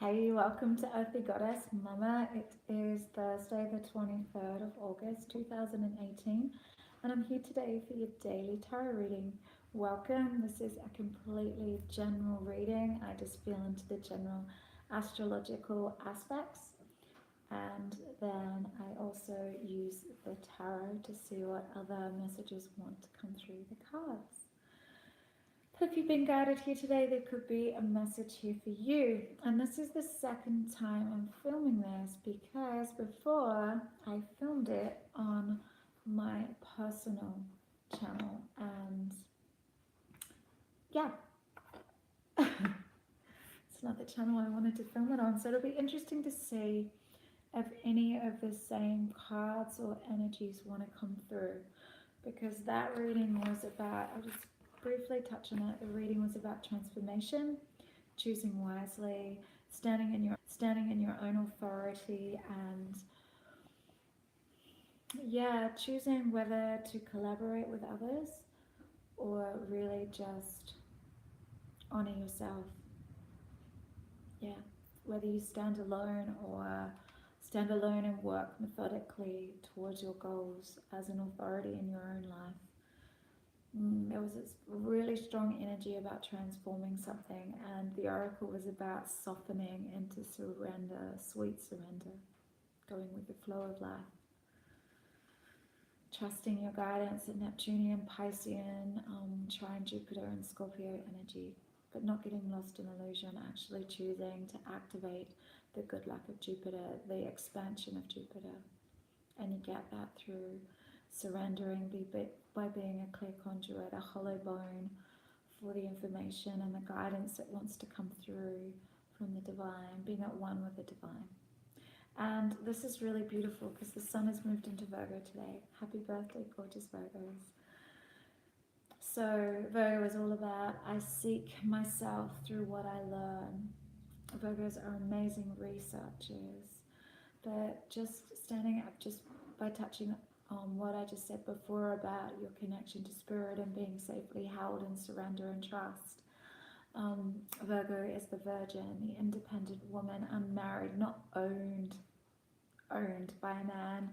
Hey, welcome to Earthy Goddess Mama. It is Thursday, the 23rd of August 2018, and I'm here today for your daily tarot reading. Welcome. This is a completely general reading. I just feel into the general astrological aspects, and then I also use the tarot to see what other messages want to come through the cards. If you've been guided here today, there could be a message here for you. And this is the second time I'm filming this because before I filmed it on my personal channel. And yeah, it's not the channel I wanted to film it on. So it'll be interesting to see if any of the same cards or energies want to come through. Because that reading was about, I'll just briefly touch on it. The reading was about transformation, choosing wisely, standing in your own authority, and choosing whether to collaborate with others or really just honor yourself. Whether you stand alone or stand alone and work methodically towards your goals as an authority in your own life. There was this really strong energy about transforming something, and the oracle was about softening into surrender, sweet surrender, going with the flow of life, trusting your guidance in Neptunian, Piscean, trine Jupiter and Scorpio energy, but not getting lost in illusion, actually choosing to activate the good luck of Jupiter, the expansion of Jupiter, and you get that through surrendering by being a clear conduit, a hollow bone for the information and the guidance that wants to come through from the divine, being at one with the divine. And this is really beautiful because the sun has moved into Virgo today. Happy birthday, gorgeous Virgos. So Virgo is all about I seek myself through what I learn. Virgos are amazing researchers, but just standing up just by touching on what I just said before about your connection to spirit and being safely held in surrender and trust. Virgo is the virgin, the independent woman, unmarried, not owned by a man,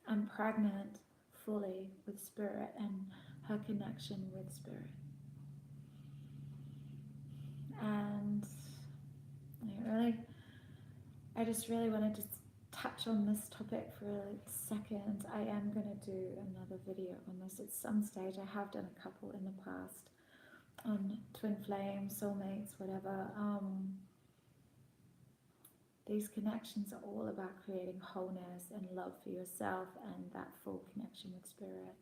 and pregnant fully with spirit and her connection with spirit. And I just really wanted to touch on this topic for a second. I am going to do another video on this at some stage. I have done a couple in the past on TwiNfLaMe, soulmates, whatever. These connections are all about creating wholeness and love for yourself and that full connection with spirit.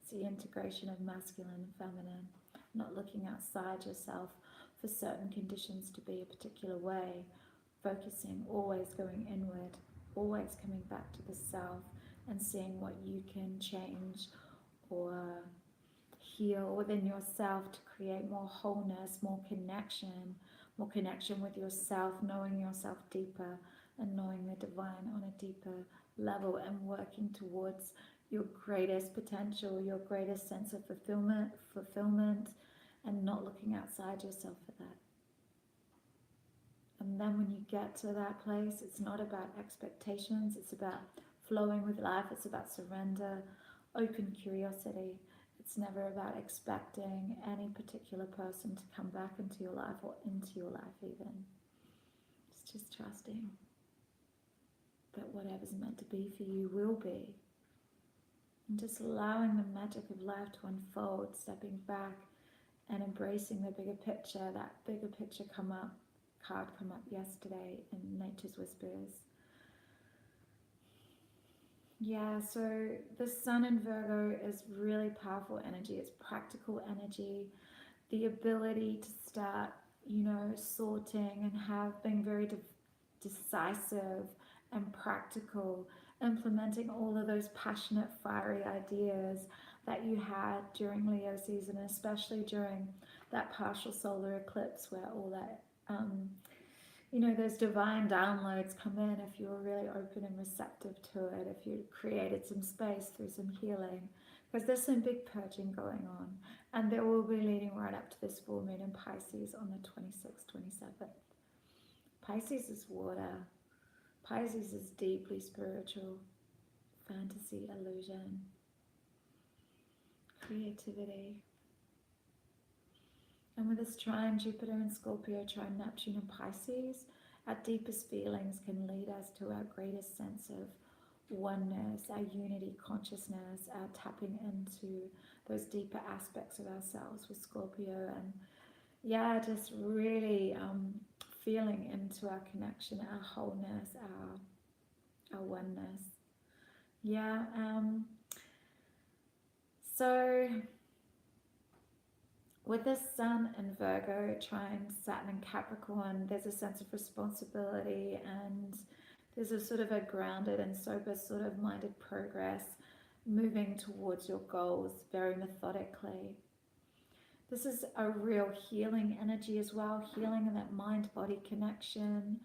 It's the integration of masculine and feminine, not looking outside yourself for certain conditions to be a particular way, focusing, always going inward, always coming back to the self and seeing what you can change or heal within yourself to create more wholeness, more connection with yourself, knowing yourself deeper and knowing the divine on a deeper level and working towards your greatest potential, your greatest sense of fulfillment, and not looking outside yourself for that. And then when you get to that place, it's not about expectations, it's about flowing with life, it's about surrender, open curiosity. It's never about expecting any particular person to come back into your life or into your life even. It's just trusting that whatever's meant to be for you will be. And just allowing the magic of life to unfold, stepping back and embracing the bigger picture, that bigger picture card come up yesterday in Nature's Whispers. So the sun in Virgo is really powerful energy. It's practical energy, the ability to start, sorting and being very decisive and practical, implementing all of those passionate, fiery ideas that you had during Leo season, especially during that partial solar eclipse where all that those divine downloads come in if you're really open and receptive to it, if you created some space through some healing, because there's some big purging going on, and there will be leading right up to this full moon in Pisces on the 26th, 27th. Pisces is water. Pisces is deeply spiritual, fantasy, illusion, creativity. And with this trine Jupiter and Scorpio, trine Neptune and Pisces, our deepest feelings can lead us to our greatest sense of oneness, our unity consciousness, our tapping into those deeper aspects of ourselves with Scorpio, and yeah, just really feeling into our connection, our wholeness, our oneness. Yeah. So with the Sun in Virgo, trine Saturn in Capricorn, there's a sense of responsibility, and there's a sort of a grounded and sober sort of minded progress, moving towards your goals very methodically. This is a real healing energy as well, healing in that mind-body connection,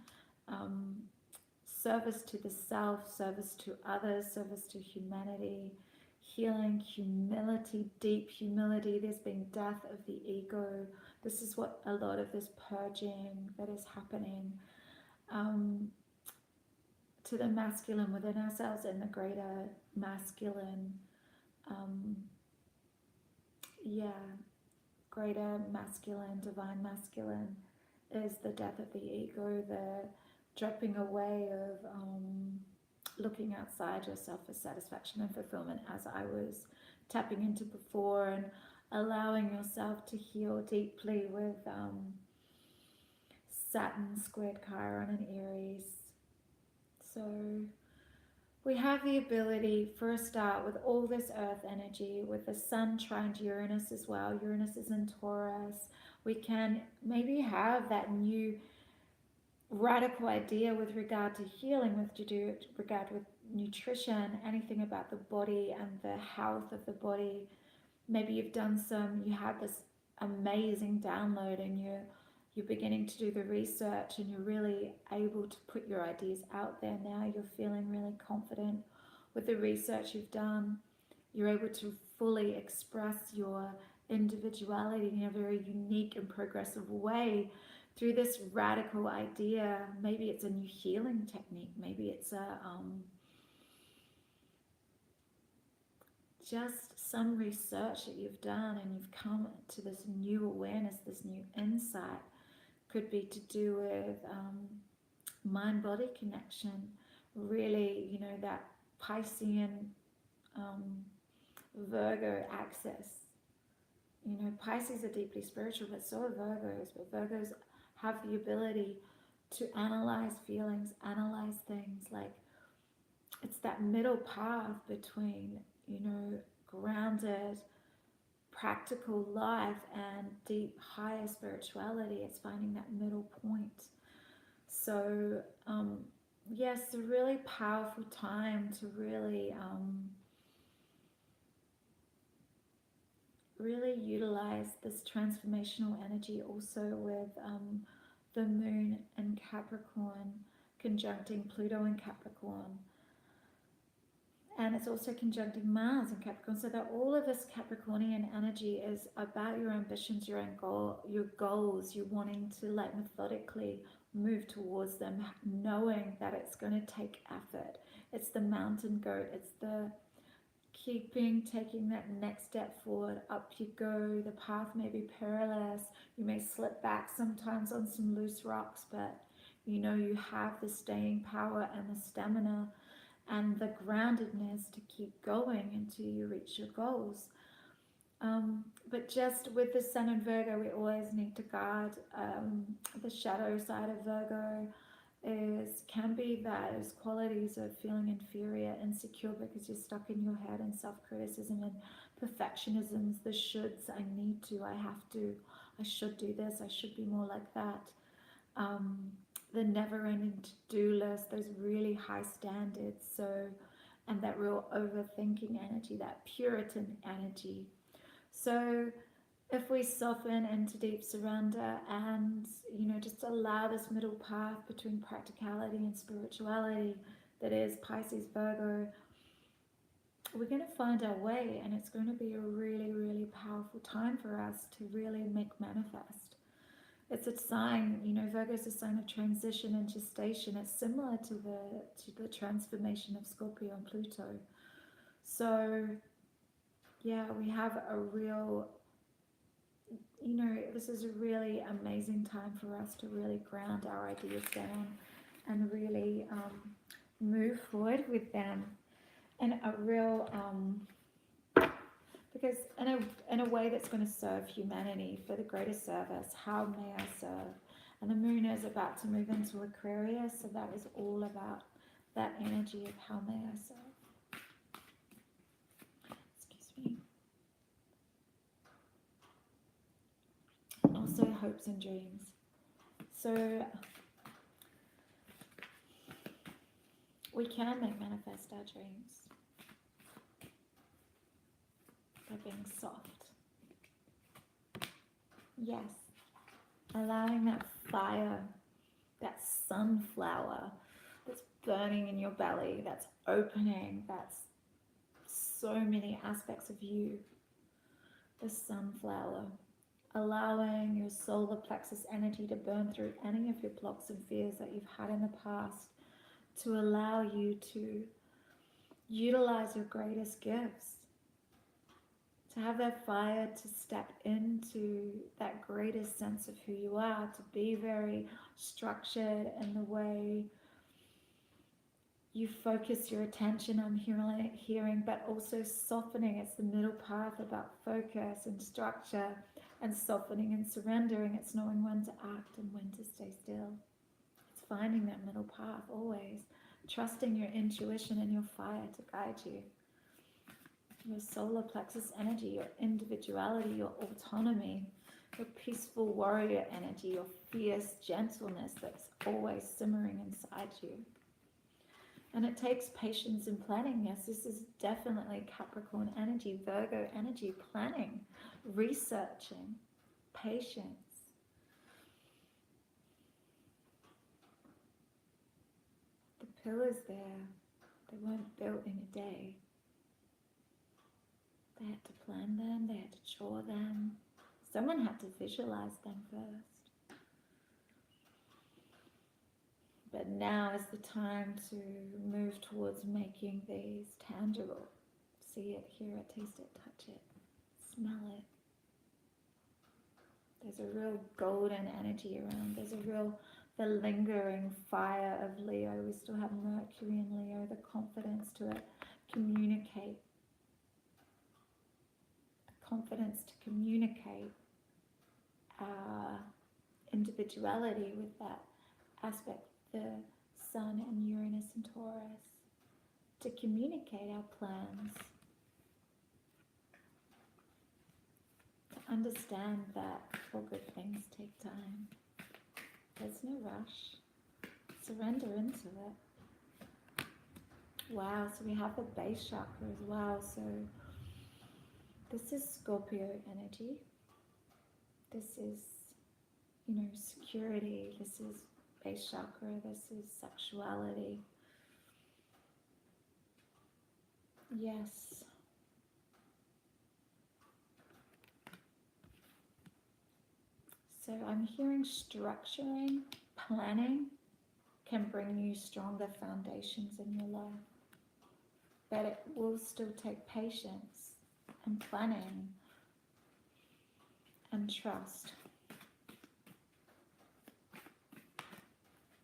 service to the self, service to others, service to humanity, healing, humility, deep humility. There's been death of the ego. This is what a lot of this purging that is happening to the masculine within ourselves and the greater masculine, greater masculine, divine masculine, is the death of the ego, the dropping away of looking outside yourself for satisfaction and fulfillment, as I was tapping into before, and allowing yourself to heal deeply with Saturn squared Chiron and Aries. So we have the ability, for a start, with all this earth energy, with the Sun trine Uranus as well. Uranus is in Taurus. We can maybe have that new radical idea with regard to healing, with regard with nutrition, anything about the body and the health of the body. Maybe you have this amazing download, and you're beginning to do the research, and you're really able to put your ideas out there now. You're feeling really confident with the research you've done. You're able to fully express your individuality in a very unique and progressive way through this radical idea. Maybe it's a new healing technique. Maybe it's just some research that you've done, and you've come to this new awareness, this new insight. Could be to do with mind-body connection, really, that Piscean Virgo axis. Pisces are deeply spiritual, but so are Virgos. But Virgos have the ability to analyze feelings, analyze things. Like, it's that middle path between, grounded, practical life and deep, higher spirituality. It's finding that middle point. So, yes, a really powerful time to really utilize this transformational energy, also with the moon in Capricorn conjuncting Pluto in Capricorn, and it's also conjuncting Mars in Capricorn. So that all of this Capricornian energy is about your ambitions, your goals, you wanting to methodically move towards them, knowing that it's going to take effort. It's the mountain goat. It's the taking that next step forward. Up you go. The path may be perilous. You may slip back sometimes on some loose rocks, but you have the staying power and the stamina and the groundedness to keep going until you reach your goals. But just with the Sun in Virgo, we always need to guard the shadow side of Virgo. Can be those qualities of feeling inferior, insecure, because you're stuck in your head, and self-criticism and perfectionisms, the shoulds. I need to, I have to, I should do this, I should be more like that. The never-ending to-do list, those really high standards. So, and that real overthinking energy, that Puritan energy. So if we soften into deep surrender and, just allow this middle path between practicality and spirituality, that is Pisces, Virgo, we're going to find our way, and it's going to be a really, really powerful time for us to really make manifest. It's a sign, you know, Virgo is a sign of transition and gestation. It's similar to the transformation of Scorpio and Pluto. So yeah, we have a real, you know, this is a really amazing time for us to really ground our ideas down and really move forward with them in a real because in a way that's going to serve humanity for the greater service. How may I serve? And the moon is about to move into Aquarius, so that is all about that energy of how may I serve. Excuse me. Also hopes and dreams. So we can manifest our dreams by being soft. Yes, allowing that fire, that sunflower that's burning in your belly, that's opening, that's so many aspects of you, the sunflower, allowing your solar plexus energy to burn through any of your blocks and fears that you've had in the past, to allow you to utilize your greatest gifts, to have that fire to step into that greatest sense of who you are, to be very structured in the way you focus your attention. I'm hearing, but also softening. It's the middle path about focus and structure and softening and surrendering. It's knowing when to act and when to stay still. It's finding that middle path always, trusting your intuition and your fire to guide you. Your solar plexus energy, your individuality, your autonomy, your peaceful warrior energy, your fierce gentleness that's always simmering inside you. And it takes patience and planning. Yes, this is definitely Capricorn energy, Virgo energy, planning, researching, patience. The pillars there, they weren't built in a day. They had to plan them, they had to draw them. Someone had to visualize them first. But now is the time to move towards making these tangible. See it, hear it, taste it, touch it, smell it. There's a real golden energy around. There's a real, the lingering fire of Leo. We still have Mercury in Leo, the confidence to communicate. Confidence to communicate our individuality with that aspect, the Sun and Uranus and Taurus, to communicate our plans, to understand that all good things take time. There's no rush. Surrender into it. Wow, so we have the base chakra as well. So this is Scorpio energy. This is, you know, security. This is base chakra. This is sexuality. Yes. So I'm hearing structuring, planning can bring you stronger foundations in your life. But it will still take patience and planning and trust.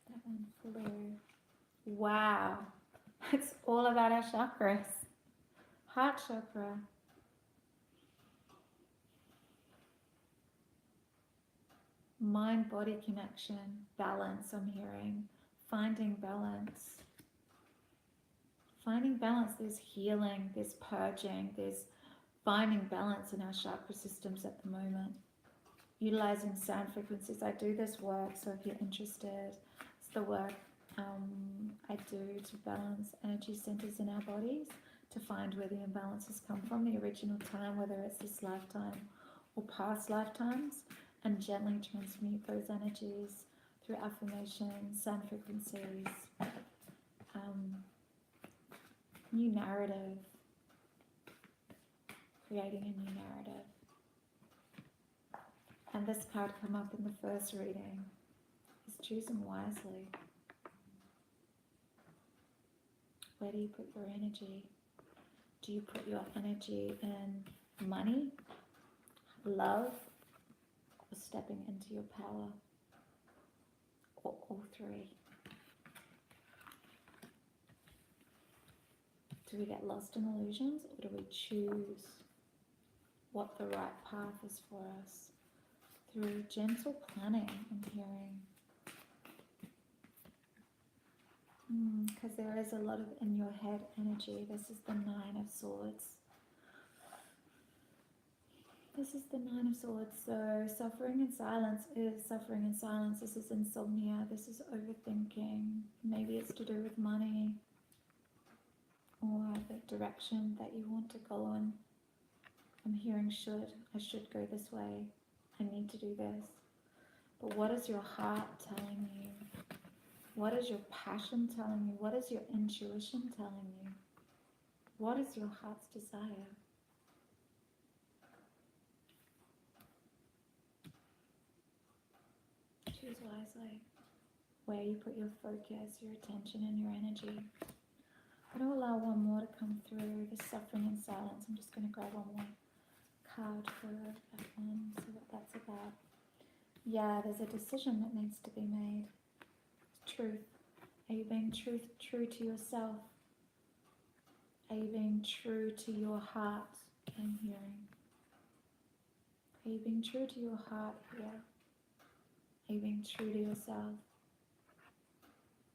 That one flew. Wow. It's all about our chakras. Heart chakra. Mind-body connection. Balance, I'm hearing. Finding balance. Finding balance. There's healing, there's purging, there's finding balance in our chakra systems at the moment. Utilizing sound frequencies. I do this work, so if you're interested, it's the work I do to balance energy centers in our bodies, to find where the imbalances come from, the original time, whether it's this lifetime or past lifetimes, and gently transmute those energies through affirmations, sound frequencies, new narrative, creating a new narrative. And this card come up in the first reading, is choosing wisely. Where do you put your energy? Do you put your energy in money, love, or stepping into your power? Or all three? Do we get lost in illusions, or do we choose what the right path is for us through gentle planning and hearing? Because there is a lot of in your head energy. This is the Nine of Swords. This is the Nine of Swords. So suffering in silence is suffering in silence. This is insomnia. This is overthinking. Maybe it's to do with money, or the direction that you want to go in. I'm hearing I should go this way, I need to do this. But what is your heart telling you? What is your passion telling you? What is your intuition telling you? What is your heart's desire? Choose wisely where you put your focus, your attention, and your energy. I'm going to allow one more to come through, the suffering in silence. I'm just going to grab one more card for that one, see what that's about. Yeah, there's a decision that needs to be made. Truth. Are you being true to yourself? Are you being true to your heart? I'm hearing. Are you being true to your heart here? Are you being true to yourself?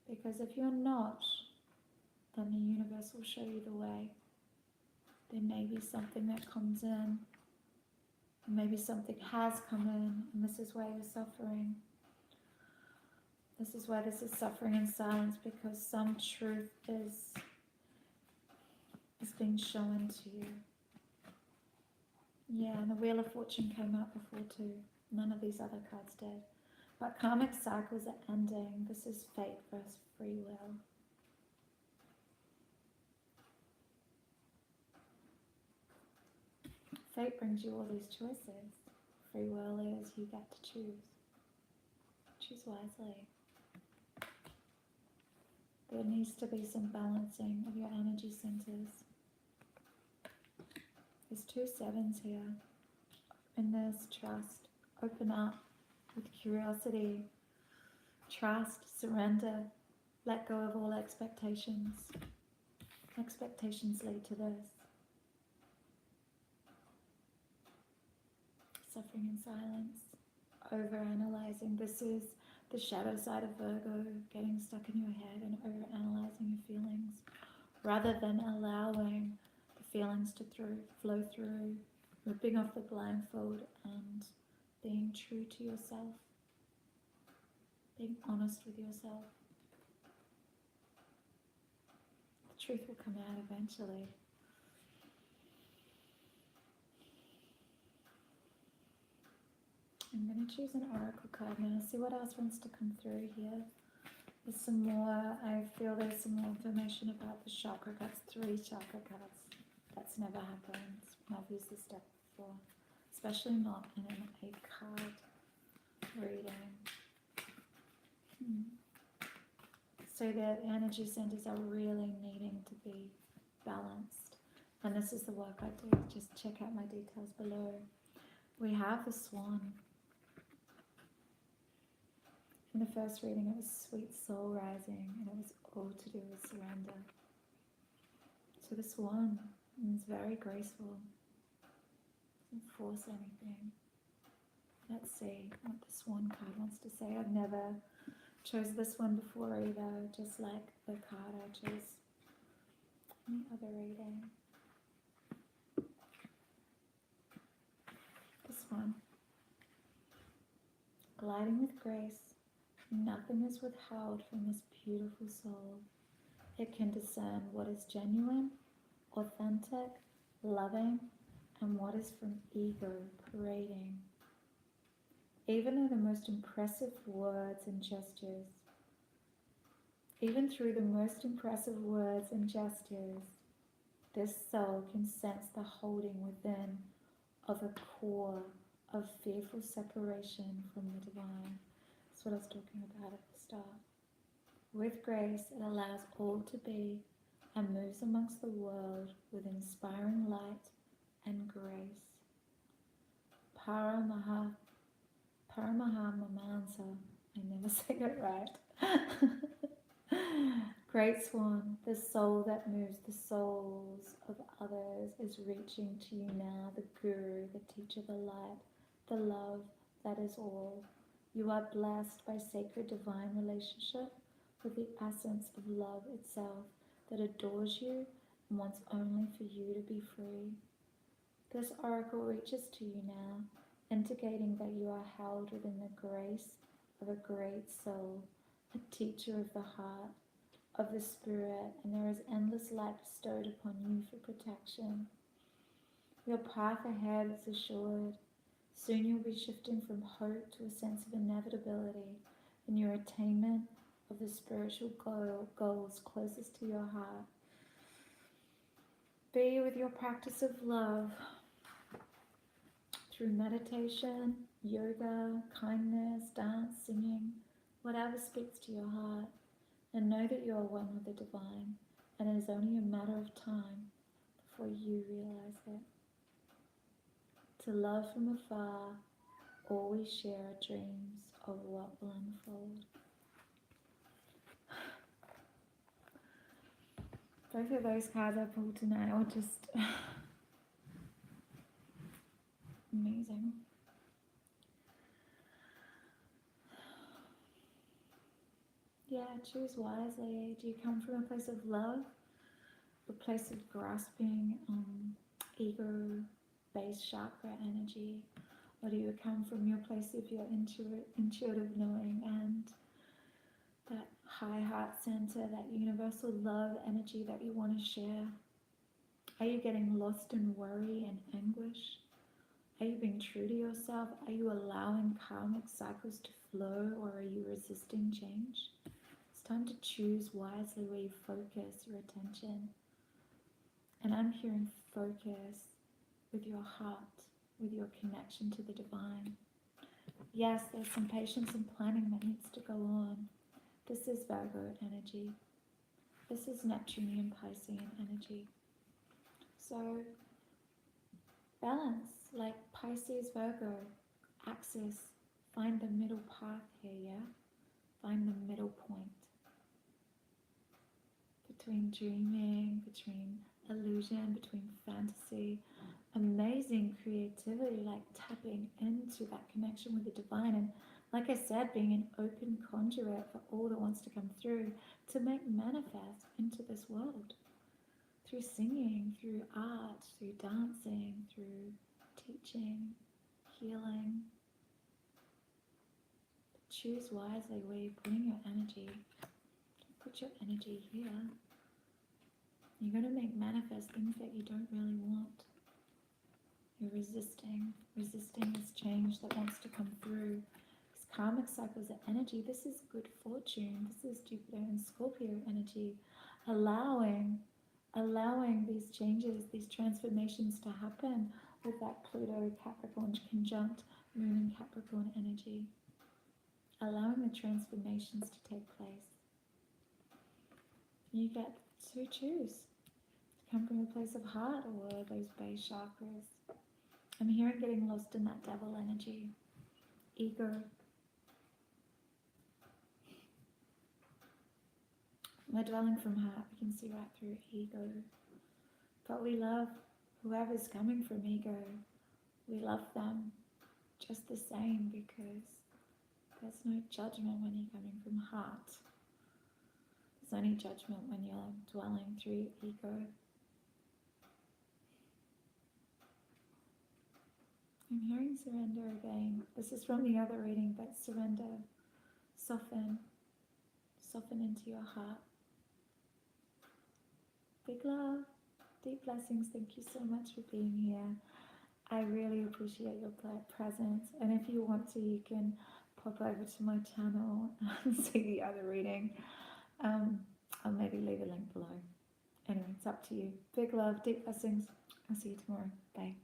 Because if you're not, then the universe will show you the way. There may be something that comes in, or maybe something has come in, and this is why you're suffering. This is why this is suffering in silence, because some truth is being shown to you. Yeah, and the Wheel of Fortune came out before too. None of these other cards did. But karmic cycles are ending. This is fate versus free will. Fate brings you all these choices. Free will is you get to choose. Choose wisely. There needs to be some balancing of your energy centers. There's 2 sevens here. And there's trust. Open up with curiosity. Trust, surrender, let go of all expectations. Expectations lead to this. Suffering in silence. Overanalyzing. This is the shadow side of Virgo, getting stuck in your head and overanalyzing your feelings, rather than allowing the feelings to flow through, ripping off the blindfold and being true to yourself, being honest with yourself. The truth will come out eventually. I'm going to choose an oracle card now, see what else wants to come through here. There's some more, I feel there's some more information about the chakra cards, 3 chakra cards. That's never happened. I've used this deck before, especially not in an 8-card reading. So the energy centers are really needing to be balanced. And this is the work I do. Just check out my details below. We have the Swan. In the first reading, it was Sweet Soul Rising, and it was all to do with surrender. So the Swan is very graceful. Doesn't force anything. Let's see what the Swan card wants to say. I've never chose this one before either, just like the card I chose any other reading. This one. Gliding with grace. Nothing is withheld from this beautiful soul. It can discern what is genuine, authentic, loving, and what is from ego parading. Even though the most impressive words and gestures, even through the most impressive words and gestures, this soul can sense the holding within of a core of fearful separation from the divine. That's what I was talking about at the start. With grace, it allows all to be and moves amongst the world with inspiring light and grace. Paramahansa, I never say it right. Great Swan, the soul that moves the souls of others is reaching to you now, the Guru, the teacher, the light, the love that is all. You are blessed by sacred divine relationship with the essence of love itself that adores you and wants only for you to be free. This oracle reaches to you now, indicating that you are held within the grace of a great soul, a teacher of the heart, of the spirit, and there is endless light bestowed upon you for protection. Your path ahead is assured. Soon you'll be shifting from hope to a sense of inevitability in your attainment of the spiritual goals closest to your heart. Be with your practice of love through meditation, yoga, kindness, dance, singing, whatever speaks to your heart, and know that you are one with the divine, and it is only a matter of time before you realize it. To love from afar, always share our dreams of what will unfold. Both of those cards I pulled tonight are just amazing. Yeah, choose wisely. Do you come from a place of love, a place of grasping, ego-based chakra energy, or do you come from your place of your intuitive knowing and that high heart center, that universal love energy that you want to share? Are you getting lost in worry and anguish? Are you being true to yourself? Are you allowing karmic cycles to flow, or are you resisting change? It's time to choose wisely where you focus your attention. And I'm hearing focus with your heart, with your connection to the divine. Yes, there's some patience and planning that needs to go on. This is Virgo energy. This is Neptunian Piscean energy. So, balance, like Pisces, Virgo, axis. Find the middle path here, yeah? Find the middle point. Between dreaming, between illusion, between fantasy, amazing creativity, like tapping into that connection with the divine. And like I said, being an open conduit for all that wants to come through to make manifest into this world. Through singing, through art, through dancing, through teaching, healing. Choose wisely where you're putting your energy. Put your energy here. You're going to make manifest things that you don't really want. You're resisting this change that wants to come through. Because karmic cycles are energy. This is good fortune. This is Jupiter and Scorpio energy. Allowing these changes, these transformations to happen with that Pluto Capricorn conjunct Moon and Capricorn energy. Allowing the transformations to take place. You get to choose to come from a place of heart or those base chakras. I'm hearing getting lost in that devil energy. Ego. We're dwelling from heart. We can see right through ego. But we love whoever's coming from ego. We love them just the same because there's no judgment when you're coming from heart. There's only judgment when you're dwelling through ego. I'm hearing surrender again. This is from the other reading, but surrender. Soften. Soften into your heart. Big love. Deep blessings. Thank you so much for being here. I really appreciate your presence. And if you want to, you can pop over to my channel and see the other reading. I'll maybe leave a link below. Anyway, it's up to you. Big love, deep blessings. I'll see you tomorrow. Bye.